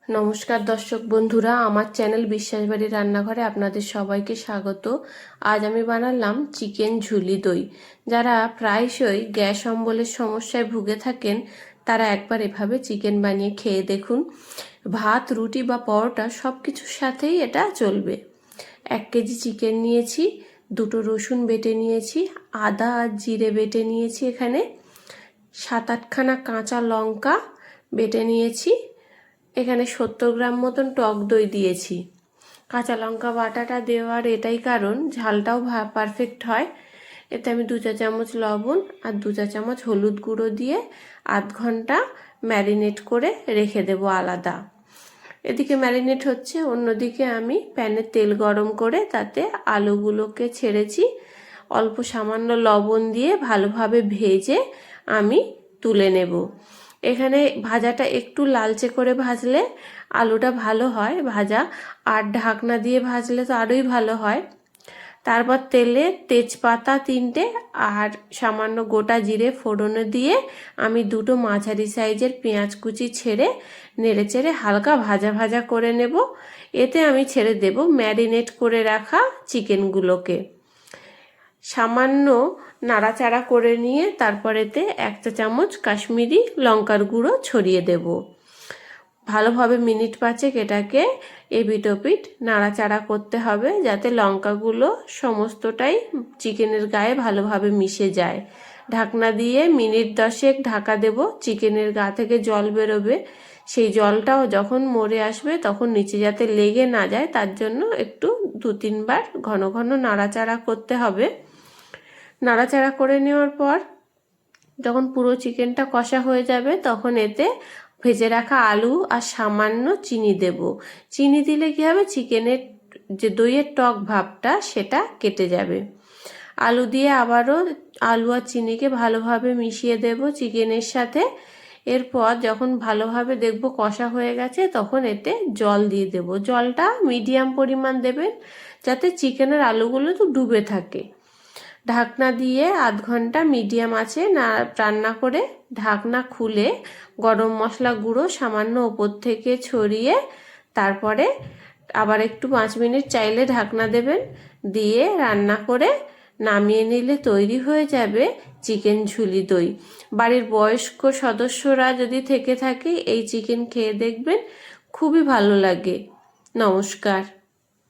নমস্কার দর্শক বন্ধুরা, আমার চ্যানেল বিশ্বাস বাড়ি রান্নাঘরে আপনাদের সবাইকে স্বাগত। আজ আমি বানালাম চিকেন ঝুলি দই। যারা প্রায়শই গ্যাস অম্বলের সমস্যায় ভুগে থাকেন তারা একবার এভাবে চিকেন বানিয়ে খেয়ে দেখুন। ভাত, রুটি বা পরোটা সব কিছুর সাথেই এটা চলবে। 1 কেজি চিকেন নিয়েছি, 2টো রসুন বেটে নিয়েছি, আদা আর জিরে বেটে নিয়েছি, এখানে 7-8খানা কাঁচা লঙ্কা বেটে নিয়েছি, এখানে 70 গ্রাম মতন টক দই দিয়েছি। কাঁচা লঙ্কা বাটাটা দেওয়ার এটাই কারণ ঝালটাও পারফেক্ট হয়। এতে আমি 2 চা চামচ লবণ আর 2 চা চামচ হলুদ গুঁড়ো দিয়ে আধ ঘন্টা ম্যারিনেট করে রেখে দেব আলাদা। এদিকে ম্যারিনেট হচ্ছে, অন্যদিকে আমি প্যানে তেল গরম করে তাতে আলুগুলোকে ছেড়েছি। অল্প সামান্য লবণ দিয়ে ভালোভাবে ভেজে আমি তুলে নেব। এখানে ভাজাটা একটু লালচে করে ভাজলে আলুটা ভালো হয় ভাজা, আর ঢাকনা দিয়ে ভাজলে তো আরোই ভালো হয়। তারপর তেলে তেজপাতা 3টে আর সামান্য গোটা জিরে ফোড়নে দিয়ে আমি 2টো মাঝারি সাইজের পেঁয়াজ কুচি ছেড়ে নেড়েচেড়ে হালকা ভাজা ভাজা করে নেব। এতে আমি ছেড়ে দেব ম্যারিনেট করে রাখা চিকেনগুলোকে। সামান্য নাড়াচাড়া করে নিয়ে তারপর এতে 1 চা চামচ কাশ্মীরি লঙ্কার গুঁড়ো ছড়িয়ে দেব। ভালোভাবে মিনিট 5 এটাকে এপিট ওপিট নাড়াচাড়া করতে হবে যাতে লঙ্কাগুলো সমস্তটাই চিকেনের গায়ে ভালোভাবে মিশে যায়। ঢাকনা দিয়ে মিনিট 10 ঢাকা দেব। চিকেনের গা থেকে জল বেরোবে, সেই জলটাও যখন মরে আসবে তখন নিচে যাতে লেগে না যায় তার জন্য একটু 2-3 বার ঘন ঘন নাড়াচাড়া করতে হবে। নাড়াচাড়া করে নেওয়ার পর যখন পুরো চিকেনটা কষা হয়ে যাবে তখন এতে ভেজে রাখা আলু আর সামান্য চিনি দেব। চিনি দিলে কি হবে, চিকেনের যে দইয়ের টক ভাবটা সেটা কেটে যাবে। আলু দিয়ে আবারও আলু আর চিনিকে ভালোভাবে মিশিয়ে দেব চিকেনের সাথে। এরপর যখন ভালোভাবে দেখব কষা হয়ে গেছে তখন এতে জল দিয়ে দেব। জলটা মিডিয়াম পরিমাণ দেবেন যাতে চিকেনের আলুগুলো তো ডুবে থাকে। ঢাকনা দিয়ে আধ ঘন্টা মিডিয়াম আঁচে রান্না করে ঢাকনা খুলে গরম মশলা গুঁড়ো সামান্য ওপর থেকে ছড়িয়ে তারপরে আবার একটু 5 মিনিট চাইলে ঢাকনা দেবেন। দিয়ে রান্না করে নামিয়ে নিলে তৈরি হয়ে যাবে চিকেন ঝুলি দই। বাড়ির বয়স্ক সদস্যরা যদি থেকে থাকে এই চিকেন খেয়ে দেখবেন, খুবই ভালো লাগে। নমস্কার।